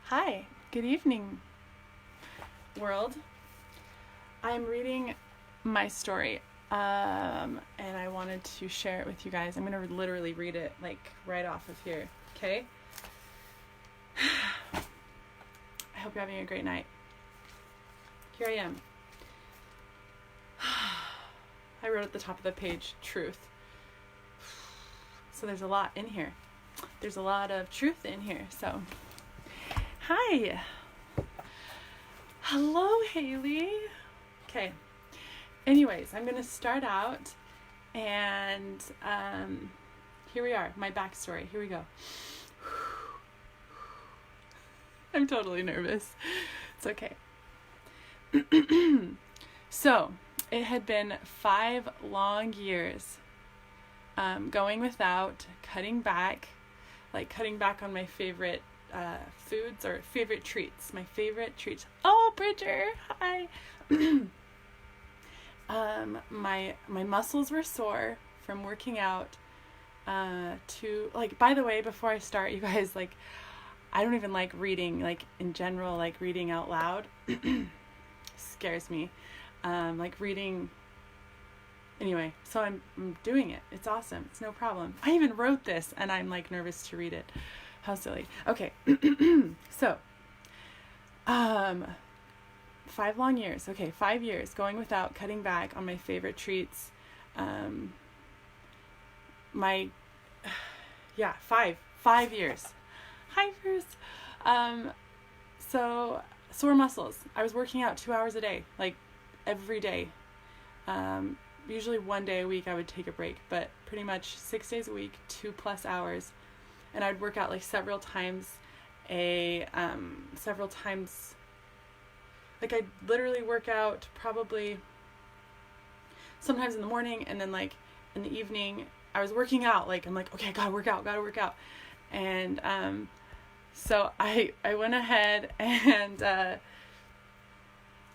Hi, good evening, world. I'm reading my story, and I wanted to share it with you guys. I'm going to literally read it, like, right off of here, okay? I hope you're having a great night. Here I am. I wrote at the top of the page, truth. So there's a lot in here. There's a lot of truth in here, so... Hi. Hello, Haley. Okay. Anyways, I'm going to start out and here we are, my backstory. Here we go. I'm totally nervous. It's okay. So, it had been 5 long years going without, cutting back on my favorite foods or favorite treats. My favorite treats. Oh, Bridger, hi. My muscles were sore from working out. To like, by the way, before I start, you guys, like, I don't even like reading, like in general, like reading out loud scares me. Like reading. Anyway, so I'm doing it. It's awesome. It's no problem. I even wrote this, and I'm like nervous to read it. How silly. Okay. So, 5 long years. Okay, 5 years going without, cutting back on my favorite treats. 5 years. Hi, Bruce. So sore muscles. I was working out 2 hours a day, like every day. Usually 1 day a week I would take a break, but pretty much 6 days a week, 2+ hours. And I'd work out like several times, like I'd literally work out probably sometimes in the morning, and then like in the evening I was working out, like I'm like, okay, I gotta work out. And so I went ahead and I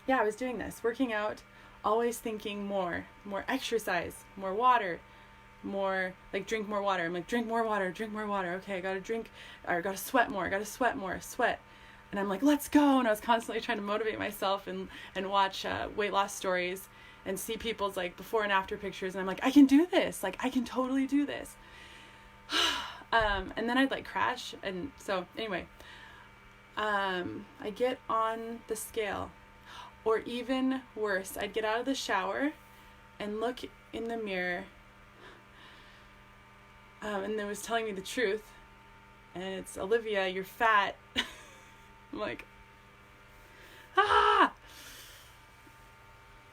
was doing this, working out, always thinking more exercise, more water, more, like, drink more water. I'm like, drink more water. Okay, I gotta sweat more. And I'm like, let's go. And I was constantly trying to motivate myself and watch weight loss stories and see people's like before and after pictures. And I'm like, I can do this. Like, I can totally do this. And then I'd like crash. And so anyway, I get on the scale, or even worse, I'd get out of the shower and look in the mirror. And it was telling me the truth, and it's, Olivia, you're fat. I'm like, ah!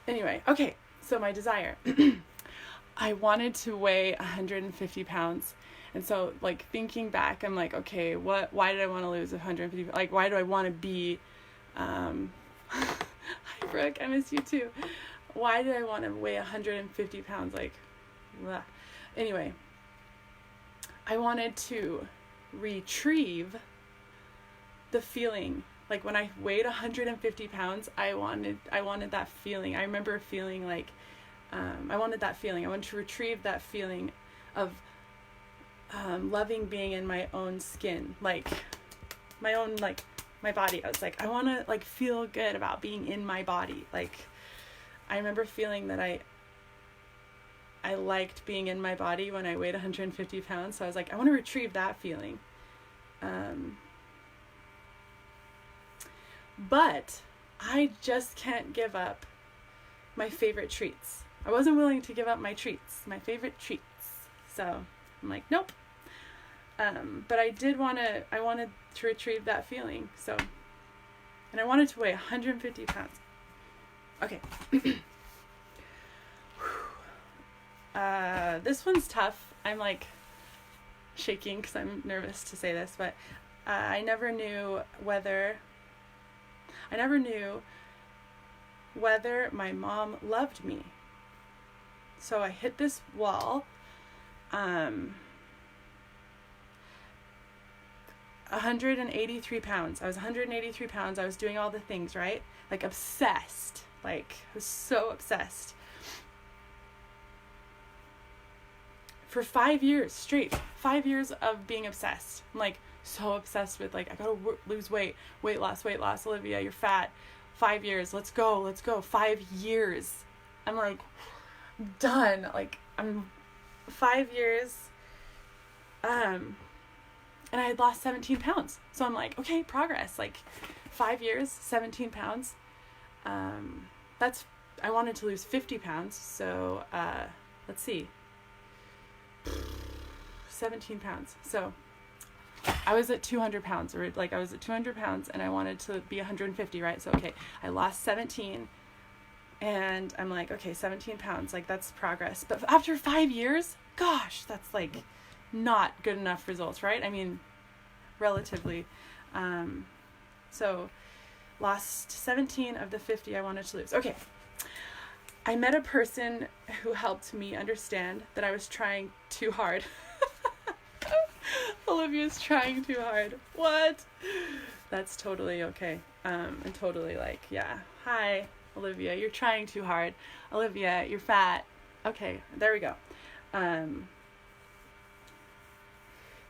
Anyway, okay, so my desire. I wanted to weigh 150 pounds. And so, like, thinking back, I'm like, okay, why did I want to lose 150? Like, why do I want to be, hi, Brooke, I miss you too. Why did I want to weigh 150 pounds? Like, blah. Anyway, I wanted to retrieve the feeling. Like, when I weighed 150 pounds, I wanted that feeling. I remember feeling like, I wanted that feeling. I wanted to retrieve that feeling of loving being in my own skin, like my own, like my body. I was like, I want to like feel good about being in my body. Like, I remember feeling that I liked being in my body when I weighed 150 pounds. So I was like, I want to retrieve that feeling. But I just can't give up my favorite treats. I wasn't willing to give up my favorite treats. So I'm like, nope. But I wanted to retrieve that feeling. So, and I wanted to weigh 150 pounds. Okay. This one's tough. I'm like shaking because I'm nervous to say this, but I never knew whether my mom loved me. So I hit this wall. 183 pounds. I was 183 pounds. I was doing all the things, right? Like, obsessed. Like, I was so obsessed. For 5 years straight. 5 years of being obsessed. I'm like, so obsessed with like, I gotta lose weight loss, Olivia, you're fat, 5 years, let's go, 5 years. I'm like, done. Like, I'm 5 years, and I had lost 17 pounds. So I'm like, okay, progress. Like, 5 years, 17 pounds. I wanted to lose 50 pounds. So, let's see. 17 pounds. So I was at 200 pounds, or like I was at 200 pounds and I wanted to be 150, right? So, okay, I lost 17 and I'm like, okay, 17 pounds, like that's progress. But after 5 years, gosh, that's like not good enough results, right? I mean, relatively. So lost 17 of the 50 I wanted to lose. Okay. I met a person who helped me understand that I was trying too hard. Olivia's trying too hard. What? That's totally okay. And totally like, yeah. Hi, Olivia, you're trying too hard. Olivia, you're fat. Okay, there we go.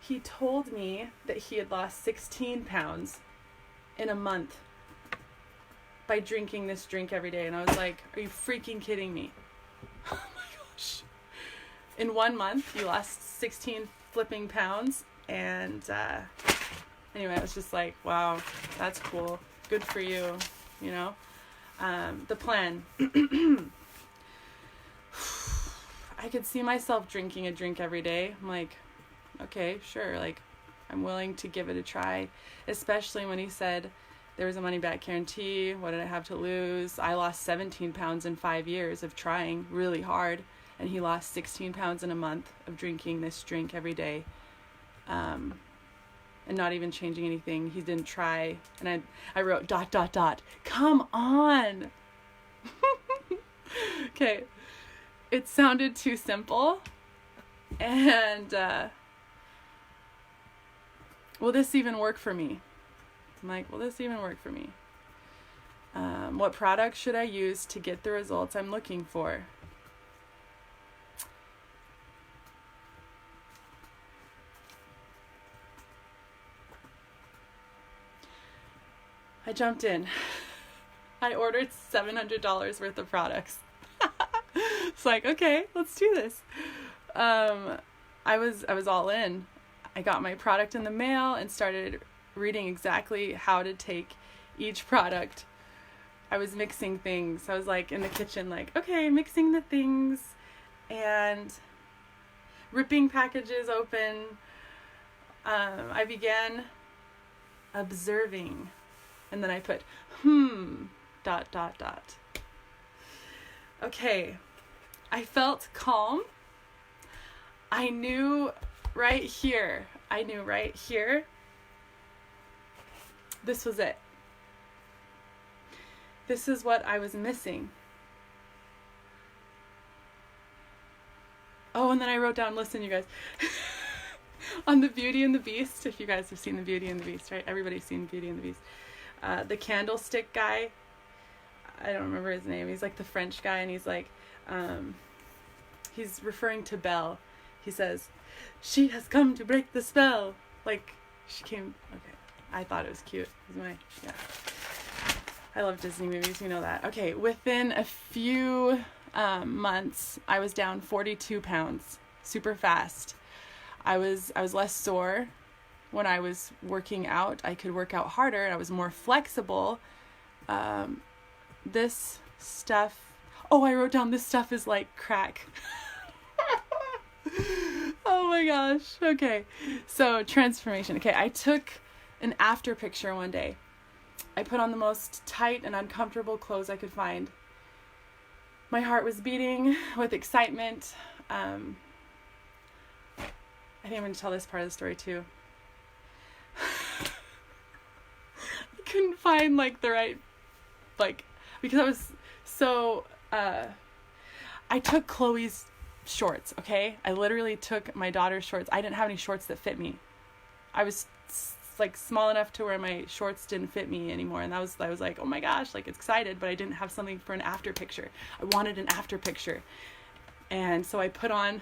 He told me that he had lost 16 pounds in a month by drinking this drink every day. And I was like, are you freaking kidding me? Oh my gosh. In 1 month, you lost 16 flipping pounds. And anyway, I was just like, wow, that's cool. Good for you, you know? The plan. I could see myself drinking a drink every day. I'm like, okay, sure. Like, I'm willing to give it a try, especially when he said there was a money back guarantee. What did I have to lose? I lost 17 pounds in 5 years of trying really hard. And he lost 16 pounds in a month of drinking this drink every day. And not even changing anything. He didn't try. And I wrote ... Come on. Okay. It sounded too simple. And, will this even work for me? I'm like, will this even work for me? What product should I use to get the results I'm looking for? I jumped in. I ordered $700 worth of products. It's like, okay, let's do this. I was all in. I got my product in the mail and started reading exactly how to take each product. I was mixing things. I was like in the kitchen, like, okay, mixing the things and ripping packages open. I began observing. And then I put, ... Okay. I felt calm. I knew right here. This was it. This is what I was missing. Oh, and then I wrote down, listen, you guys. On the Beauty and the Beast, if you guys have seen the Beauty and the Beast, right? Everybody's seen Beauty and the Beast. The candlestick guy, I don't remember his name. He's like the French guy, and he's like, he's referring to Belle. He says, she has come to break the spell. Like, she came, okay. I thought it was cute. Yeah. I love Disney movies, you know that. Okay, within a few months, I was down 42 pounds, super fast. I was less sore. When I was working out, I could work out harder and I was more flexible. This stuff, I wrote down, this stuff is like crack. Oh my gosh. Okay. So transformation. Okay. I took an after picture one day. I put on the most tight and uncomfortable clothes I could find. My heart was beating with excitement. I think I'm going to tell this part of the story too. I couldn't find the right, because I was so, I took Chloe's shorts, okay? I literally took my daughter's shorts. I didn't have any shorts that fit me. I was small enough to where my shorts didn't fit me anymore. And I was like, oh my gosh, excited, but I didn't have something for an after picture. I wanted an after picture. And so I put on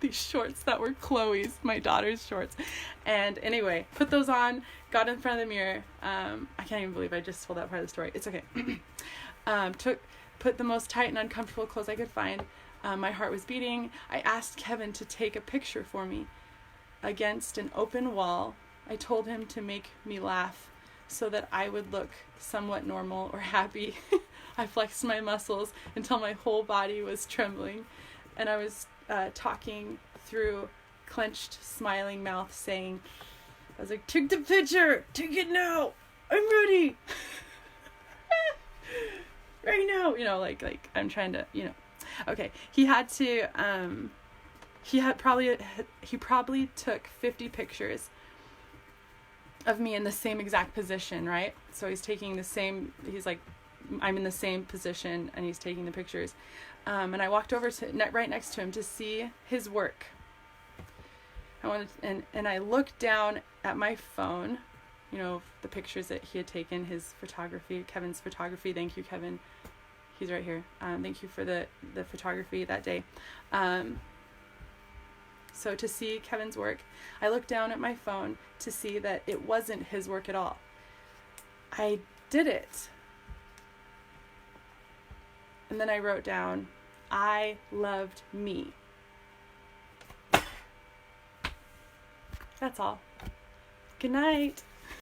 these shorts that were Chloe's, my daughter's shorts. And anyway, put those on, got in front of the mirror. I can't even believe I just told that part of the story. It's okay. Put the most tight and uncomfortable clothes I could find. My heart was beating. I asked Kevin to take a picture for me against an open wall. I told him to make me laugh so that I would look somewhat normal or happy. I flexed my muscles until my whole body was trembling, and I was talking through clenched, smiling mouth, saying, I was like, take the picture! Take it now! I'm ready! Right now! You know, like I'm trying to, you know. Okay, he probably took 50 pictures of me in the same exact position, right? So he's like, I'm in the same position, and he's taking the pictures. And I walked over to right next to him to see his work. And I looked down at my phone, you know, the pictures that he had taken, his photography, Kevin's photography. Thank you, Kevin. He's right here. Thank you for the photography that day. So to see Kevin's work, I looked down at my phone to see that it wasn't his work at all. I did it. And then I wrote down, I loved me. That's all. Good night.